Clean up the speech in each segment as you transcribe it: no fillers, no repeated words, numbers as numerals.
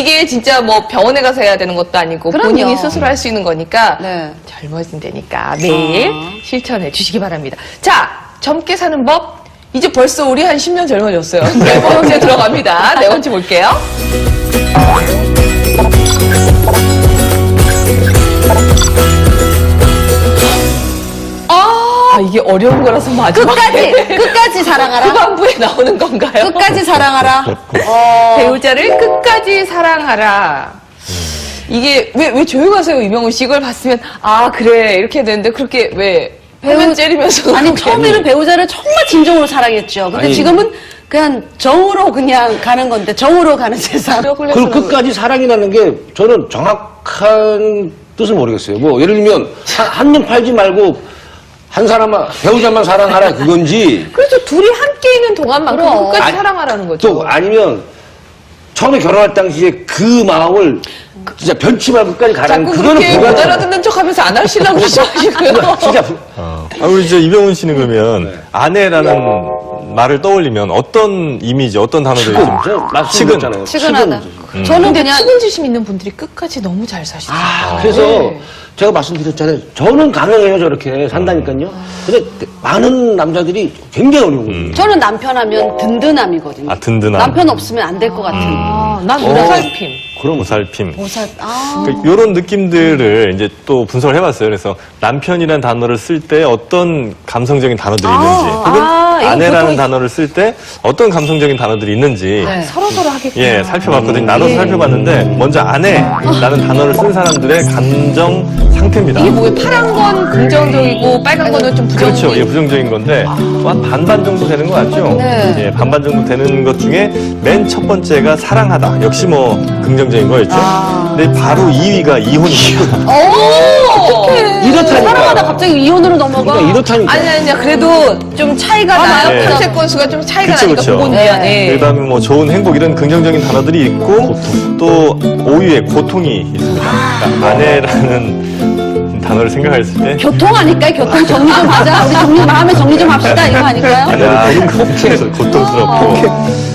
이게 진짜 뭐 병원에 가서 해야 되는 것도 아니고 그럼요. 본인이 스스로 할 수 있는 거니까 네. 젊어진다니까 매일 실천해 주시기 바랍니다. 자, 젊게 사는 법. 이제 벌써 우리 한 10년 젊어졌어요. 네 번째 들어갑니다. 네 번째 볼게요. 이게 어려운 거라서 마지막에 끝까지 사랑하라. 후반부에 나오는 건가요? 끝까지 사랑하라. 배우자를 끝까지 사랑하라. 이게 왜 조용하세요, 이병훈 씨? 이걸 봤으면 아 그래 이렇게 되는데 그렇게 왜 배우 째리면서 아니 처음에는 배우자를 정말 진정으로 사랑했죠. 근데 지금은 그냥 정으로 그냥 가는 건데 정으로 가는 세상. 그리고 끝까지 사랑이라는 게 저는 정확한 뜻을 모르겠어요. 뭐 예를 들면 한 년 팔지 말고 한 사람만 배우자만 사랑하라 그건지. 그렇죠. 둘이 함께 있는 동안만큼 그럼. 끝까지 사랑하라는 거죠. 또 아니면 처음에 결혼할 당시에 그 마음을 진짜 변치 말고 끝까지 가라는 자꾸 그거는 그렇게 못 알아듣는 척하면서 안 하시려고 그러시고요. 진짜 우리 저 이병훈 씨는 그러면 아내라는 말을 떠올리면 어떤 이미지, 어떤 단어들이 좀 치근. 치근하다. 저는 저는 그냥 그냥 측은지심 있는 분들이 끝까지 너무 잘 사시더라고요. 그래서 네. 제가 말씀드렸잖아요. 저는 가능해요, 저렇게 산다니까요. 근데 많은 남자들이 굉장히 어려운 거죠. 저는 남편하면 든든함이거든요. 아, 든든함. 남편 없으면 안 될 것 같은. 난 보살핌. 그런 보살핌. 보살. 이런 느낌들을 이제 또 분석을 해봤어요. 그래서 남편이라는 단어를 쓸 때 어떤 감성적인 단어들이 있는지, 혹은 이거 아내라는 보통 단어를 쓸 때 어떤 감성적인 단어들이 있는지, 서로서로 하겠구나. 예, 살펴봤거든요. 나눠서 살펴봤는데, 먼저 아내라는 단어를 쓴 사람들의 감정 상태입니다. 이게 뭐예요? 파란 건 긍정적이고 빨간 거는 좀 부정적이고. 그렇죠. 예, 부정적인 건데, 또 한 반반 정도 되는 것 같죠? 네. 예, 반반 정도 되는 것 중에 맨 첫 번째가 사랑하다. 역시 뭐 긍정적인 거였죠. 근데 바로 2위가 이혼입니다. 이렇다니까. 사랑하다 갑자기 이혼으로 넘어가. 그러니까 이렇다니까. 아니, 그래도 좀 차이가 나요. 네. 탐색 건수가 좀 차이가 그쵸, 나니까 그쵸. 그건 미안해. 그 다음에 뭐 좋은 행복 이런 긍정적인 단어들이 있고 또 5위에 고통이 있습니다. 그러니까 아내라는 단어를 생각했을 때 교통 아닐까요? 교통 정리 좀 하자. 우리 정리 마음에 정리 좀 합시다. 이거 아닐까요? 아내라는 고통스럽고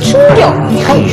충격.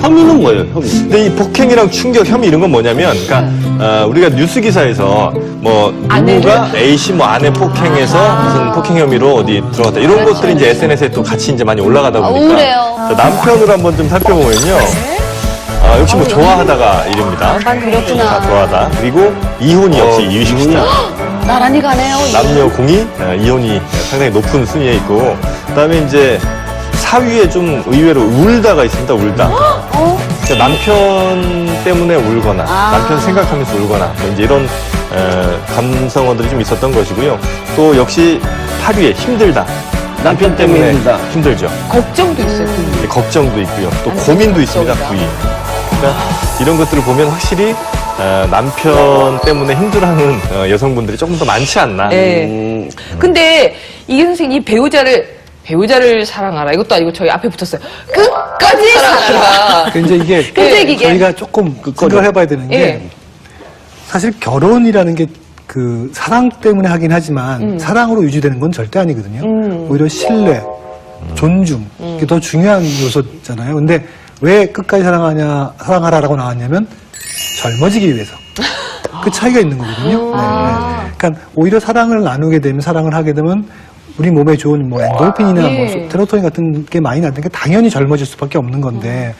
혐의는 뭐예요, 혐의? 근데 이 폭행이랑 충격, 혐의 이런 건 뭐냐면 그러니까 우리가 뉴스 기사에서 뭐 누구가 A씨 뭐 아내 폭행해서 무슨 폭행 혐의로 어디 들어갔다 이런 것들이 이제 SNS에 또 같이 이제 많이 올라가다 보니까 우울해요. 자, 남편으로 한번 좀 살펴보면요. 역시 뭐 좋아하다가 1위입니다. 그렇구나. 자, 좋아하다. 그리고 이혼이 역시 2위십니다. 나란히 가네요. 남녀 공이 이혼이 상당히 높은 순위에 있고 그다음에 이제 4위에 좀 의외로 울다가 있습니다. 울다. 그러니까 남편 때문에 울거나 남편 생각하면서 울거나 뭐 이제 이런 감성어들이 좀 있었던 것이고요. 또 역시 8위에 힘들다. 남편 때문에 힘들죠. 걱정도 있어요. 네, 걱정도 있고요. 또 고민도 있습니다. 9위. 그러니까 이런 것들을 보면 확실히 남편 때문에 힘들어하는 여성분들이 조금 더 많지 않나. 네. 근데 이게 선생님 이 배우자를 사랑하라. 이것도 아니고 저희 앞에 붙었어요. 끝까지 사랑하라. 이제 이게 끈질기게. 저희가 조금 생각을 해봐야 되는 게 예. 사실 결혼이라는 게 그 사랑 때문에 하긴 하지만 사랑으로 유지되는 건 절대 아니거든요. 오히려 신뢰, 존중 이게 더 중요한 요소잖아요. 근데 왜 끝까지 사랑하라라고 나왔냐면 젊어지기 위해서. 그 차이가 있는 거거든요. 네. 그러니까 오히려 사랑을 나누게 되면 사랑을 하게 되면 우리 몸에 좋은 뭐 엔돌핀이나 뭐 세로토닌 같은 게 많이 나는 게 당연히 젊어질 수밖에 없는 건데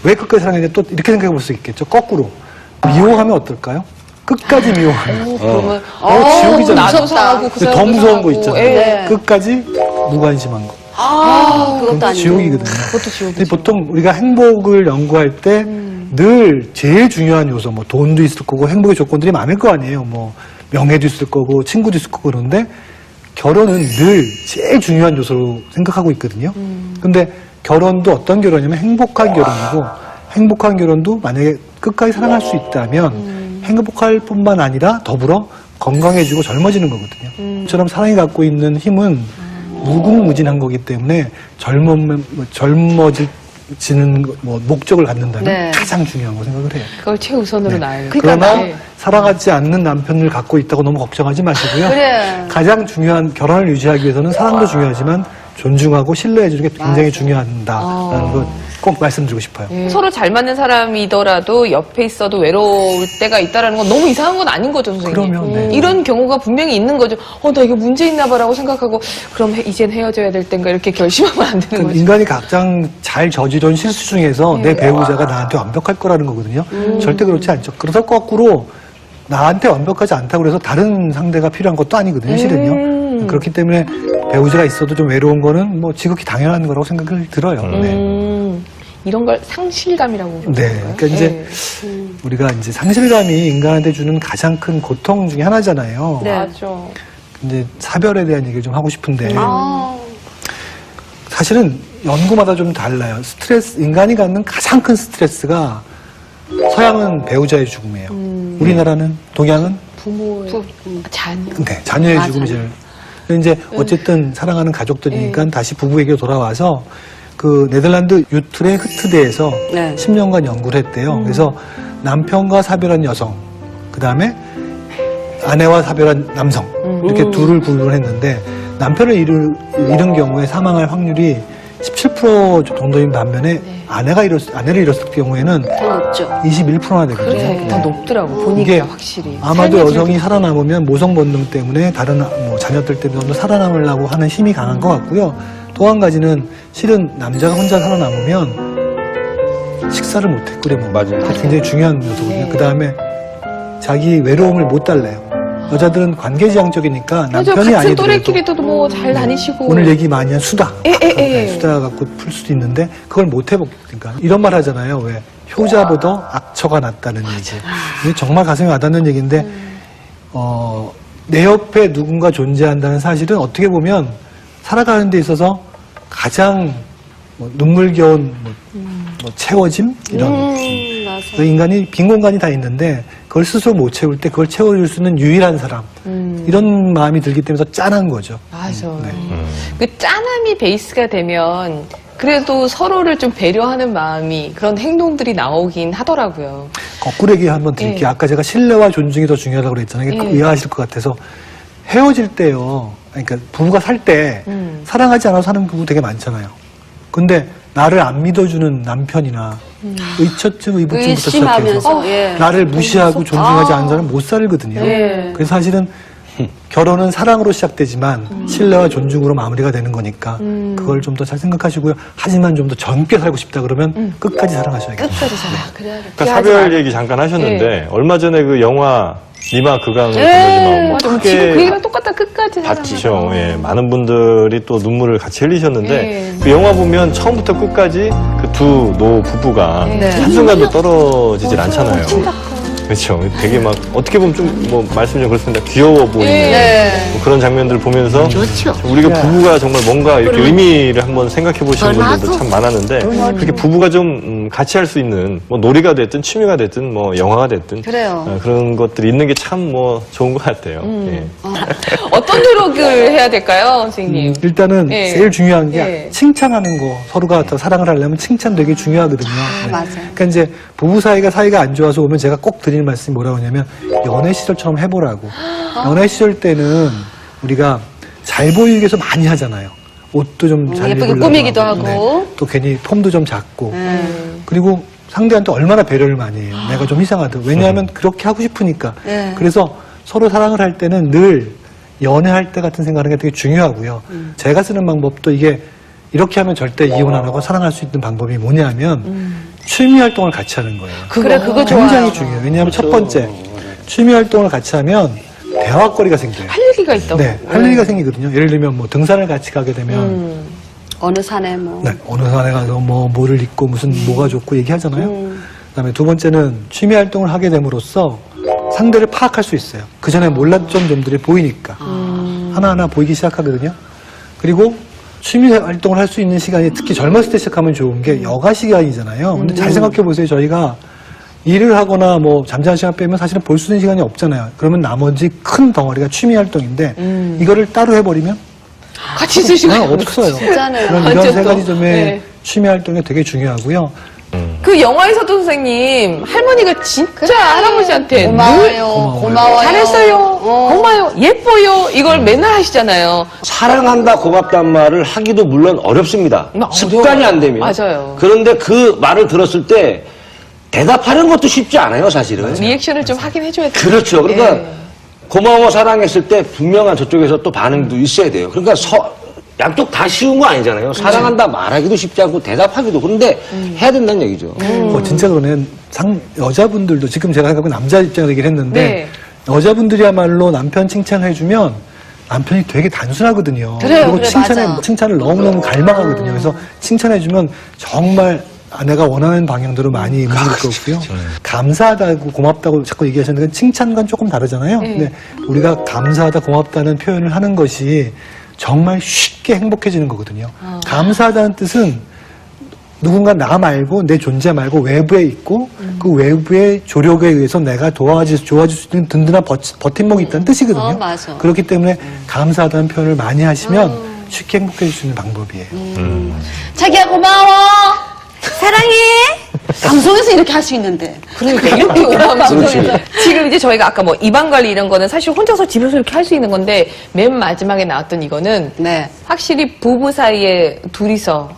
왜 끝까지 사랑하냐 또 이렇게 생각해 볼 수 있겠죠. 거꾸로 미워하면 어떨까요? 끝까지 미워하면 그러면 지옥이잖아요. 나도 사랑하고 그 근데 더 사람도 무서운 사랑하고. 거 있잖아요. 예. 끝까지 무관심한 거. 그것도 아니고. 지옥이거든요. 그것도 지옥이죠. 근데 보통 우리가 행복을 연구할 때 늘 제일 중요한 요소, 뭐 돈도 있을 거고 행복의 조건들이 많을 거 아니에요. 뭐 명예도 있을 거고 친구도 있을 거고 그런데 결혼은 늘 제일 중요한 요소로 생각하고 있거든요. 근데 결혼도 어떤 결혼이냐면 행복한 결혼이고 행복한 결혼도 만약에 끝까지 사랑할 수 있다면 행복할 뿐만 아니라 더불어 건강해지고 젊어지는 거거든요. 그처럼 사랑이 갖고 있는 힘은 무궁무진한 거기 때문에 젊어지는 뭐 목적을 갖는다면 네. 가장 중요한 거 생각을 해요. 그걸 최우선으로 놔요. 그러나 네. 사랑하지 않는 남편을 갖고 있다고 너무 걱정하지 마시고요. 그래. 가장 중요한 결혼을 유지하기 위해서는 사랑도 중요하지만 존중하고 신뢰해주는 게 굉장히 중요하다라는 걸 꼭 말씀드리고 싶어요. 서로 잘 맞는 사람이더라도 옆에 있어도 외로울 때가 있다라는 건 너무 이상한 건 아닌 거죠, 선생님. 그러면, 네. 이런 경우가 분명히 있는 거죠. 나 이게 문제 있나 봐라고 생각하고 그럼 이젠 헤어져야 될 땐가 이렇게 결심하면 안 되는 그러니까 거죠. 인간이 각장 잘 저지른 실수 중에서 내 배우자가 나한테 완벽할 거라는 거거든요. 절대 그렇지 않죠. 그래서 거꾸로 나한테 완벽하지 않다고 해서 다른 상대가 필요한 것도 아니거든요, 실은요. 그렇기 때문에 배우자가 있어도 좀 외로운 거는 뭐 지극히 당연한 거라고 생각이 들어요. 네. 이런 걸 상실감이라고 부르는 네. 거예요. 그러니까 이제 우리가 이제 상실감이 인간한테 주는 가장 큰 고통 중에 하나잖아요. 네. 맞아. 이제 사별에 대한 얘기를 좀 하고 싶은데 아, 사실은 연구마다 좀 달라요. 스트레스, 인간이 갖는 가장 큰 스트레스가 서양은 배우자의 죽음이에요. 우리나라는, 동양은 부모의 자녀. 네, 자녀의 맞아요. 죽음이 제일. 근데 이제 어쨌든 사랑하는 가족들이니까 다시 부부에게 돌아와서 그 네덜란드 유트레흐트대에서 네. 10년간 연구를 했대요. 그래서 남편과 사별한 여성, 그 다음에 아내와 사별한 남성 이렇게 둘을 분류를 했는데 남편을 잃은 경우에 사망할 확률이 17% 정도인 반면에 아내를 잃었을 경우에는 더 높죠. 21%나 되거든요. 그래, 더 높더라고. 보니까 이게 확실히. 아마도 삶의 여성이 질도 살아남으면 모성 본능 때문에 다른 뭐 자녀들 때문에 살아남으려고 하는 힘이 강한 것 같고요. 또 한 가지는 실은 남자가 혼자 살아남으면 식사를 못해 끓여 먹어요. 맞아요. 그게 굉장히 중요한 요소거든요. 네. 그 다음에 자기 외로움을 못 달래요. 여자들은 관계지향적이니까 맞아, 남편이 같은 아니더라도 또래끼리도 뭐 잘 다니시고. 오늘 얘기 많이 한 수다. 예. 수다 갖고 풀 수도 있는데 그걸 못 해보니까 이런 말 하잖아요. 왜 효자보다 악처가 낫다는 얘기. 이게 정말 가슴에 와닿는 얘기인데 내 옆에 누군가 존재한다는 사실은 어떻게 보면 살아가는 데 있어서 가장 뭐 눈물겨운 뭐 채워짐 이런 맞아요. 그 인간이 빈 공간이 다 있는데 그걸 스스로 못 채울 때 그걸 채워줄 수 있는 유일한 사람 이런 마음이 들기 때문에 더 짠한 거죠. 맞아. 네. 그 짠함이 베이스가 되면 그래도 서로를 좀 배려하는 마음이 그런 행동들이 나오긴 하더라고요. 거꾸로 얘기 한번 드릴게요. 예. 아까 제가 신뢰와 존중이 더 중요하다고 그랬잖아요. 이게 예. 이해하실 것 같아서 헤어질 때요. 그러니까 부부가 살 때 사랑하지 않아서 사는 부부 되게 많잖아요. 근데 나를 안 믿어주는 남편이나 의처증, 의부증부터 시작해서 의심하면서 예. 나를 무시하고 존중하지 않는 사람은 못 살거든요. 예. 그래서 사실은 결혼은 사랑으로 시작되지만 신뢰와 존중으로 마무리가 되는 거니까 그걸 좀 더 잘 생각하시고요. 하지만 좀 더 젊게 살고 싶다 그러면 끝까지 사랑하셔야겠죠. 끝까지 살아. 그래야 그러니까 사별 얘기 잠깐 하셨는데 얼마 전에 그 영화 니마 그강을 보시면 뭐 맞아. 크게 지금 그 얘기랑 똑같다. 끝까지 살아. 봤죠. 예, 많은 분들이 또 눈물을 같이 흘리셨는데 예. 그 영화 보면 처음부터 끝까지 그 두 노 부부가 네. 한순간도 떨어지질 않잖아요. 그렇죠. 되게 막 어떻게 보면 좀 뭐 말씀 좀 그렇습니다. 귀여워 보이는 네. 뭐 그런 장면들을 보면서 우리가 부부가 정말 뭔가 이렇게 의미를 한번 생각해 보시는 분들도 참 많았는데 그렇게 부부가 좀 같이 할 수 있는 뭐 놀이가 됐든 취미가 됐든 뭐 영화가 됐든 그래요. 그런 것들이 있는 게 참 뭐 좋은 것 같아요. 예. 어떤 노력을 해야 될까요, 선생님? 일단은 예. 제일 중요한 게 예. 칭찬하는 거 서로가 더 사랑을 하려면 칭찬 되게 중요하거든요. 네. 맞아요. 그러니까 이제 부부 사이가 안 좋아서 오면 제가 꼭 드리는 말씀이 뭐라고 하냐면 연애 시절처럼 해보라고. 연애 시절 때는 우리가 잘 보이기 위해서 많이 하잖아요. 옷도 좀 잘 예쁘게 입으려고 꾸미기도 하고, 하고. 또 괜히 폼도 좀 작고 그리고 상대한테 얼마나 배려를 많이 해요. 내가 좀 이상하다. 왜냐하면 그렇게 하고 싶으니까. 네. 그래서 서로 사랑을 할 때는 늘 연애할 때 같은 생각하는 게 되게 중요하고요. 제가 쓰는 방법도 이게 이렇게 하면 절대 이혼 안 하고 사랑할 수 있는 방법이 뭐냐면 취미 활동을 같이 하는 거예요. 그래, 그거 좋아요. 굉장히 중요해요. 왜냐하면 첫 번째 취미 활동을 같이 하면 대화거리가 생겨요. 할 얘기가 있다고. 네, 할 얘기가 생기거든요. 예를 들면 뭐 등산을 같이 가게 되면 어느 산에 뭐. 네, 어느 산에 가서 뭐를 입고 무슨 뭐가 좋고 얘기하잖아요. 그다음에 두 번째는 취미 활동을 하게 됨으로써 상대를 파악할 수 있어요. 그 전에 몰랐던 점들이 보이니까 하나하나 보이기 시작하거든요. 그리고 취미 활동을 할 수 있는 시간이 특히 젊었을 때 시작하면 좋은 게 여가 시간이잖아요. 근데 잘 생각해 보세요. 저희가 일을 하거나 뭐 잠자는 시간 빼면 사실은 볼 수 있는 시간이 없잖아요. 그러면 나머지 큰 덩어리가 취미 활동인데 이거를 따로 해버리면 같이 있을 시간이 없어요. 진짜네요. 이런 완전 세 또, 가지 점의 네. 취미 활동이 되게 중요하고요. 그 영화에서도 선생님 할머니가 진짜 할아버지한테 늘 고마워요. 고마워요. 잘했어요. 고마워요, 예뻐요 이걸 맨날 하시잖아요. 사랑한다, 고맙단 말을 하기도 물론 어렵습니다. 어려워요. 습관이 안 되면. 맞아요. 그런데 그 말을 들었을 때 대답하는 것도 쉽지 않아요, 사실은. 리액션을 좀 하긴 해줘야 돼요. 그렇죠. 그러니까 예. 고마워 사랑했을 때 분명한 저쪽에서 또 반응도 있어야 돼요. 그러니까 양쪽 다 쉬운 거 아니잖아요. 사랑한다 말하기도 쉽지 않고 대답하기도. 그런데 해야 된다는 얘기죠. 진짜 그러네. 여자분들도 지금 제가 생각하고 남자 입장에서 얘기를 했는데 네. 여자분들이야말로 남편 칭찬해주면 남편이 되게 단순하거든요. 그래요, 그리고 그래, 맞아. 칭찬을 너무너무 갈망하거든요. 그래서 칭찬해주면 정말 아내가 원하는 방향대로 많이 움직일 거고요. 감사하다고 고맙다고 자꾸 얘기하셨는데 칭찬과는 조금 다르잖아요. 근데 우리가 감사하다 고맙다는 표현을 하는 것이 정말 쉽게 행복해지는 거거든요. 감사하다는 뜻은 누군가 나 말고 내 존재 말고 외부에 있고 그 외부의 조력에 의해서 내가 좋아질 수 있는 든든한 버팀목이 있다는 뜻이거든요. 맞아. 그렇기 때문에 감사하다는 표현을 많이 하시면 쉽게 행복해질 수 있는 방법이에요. 자기야 고마워. 사랑해. 방송에서 이렇게 할 수 있는데. 그러니까 이렇게 오만 방송에서 지금 이제 저희가 아까 뭐 입안 관리 이런 거는 사실 혼자서 집에서 이렇게 할 수 있는 건데 맨 마지막에 나왔던 이거는 네. 확실히 부부 사이에 둘이서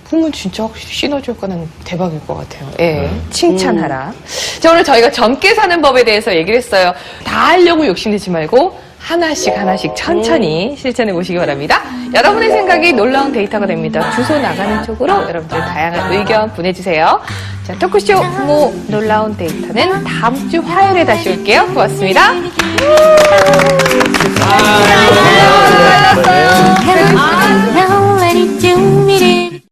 부부는 진짜 확실히 시너지 효과는 대박일 것 같아요. 예, 칭찬하라. 자, 오늘 저희가 젊게 사는 법에 대해서 얘기를 했어요. 다 하려고 욕심내지 말고 하나씩 천천히 실천해 보시기 바랍니다. 여러분의 생각이 놀라운 데이터가 됩니다. 주소 나가는 쪽으로 여러분들 다양한 의견 보내주세요. 자, 토크쇼 놀라운 데이터는 다음 주 화요일에 다시 올게요. 고맙습니다. Now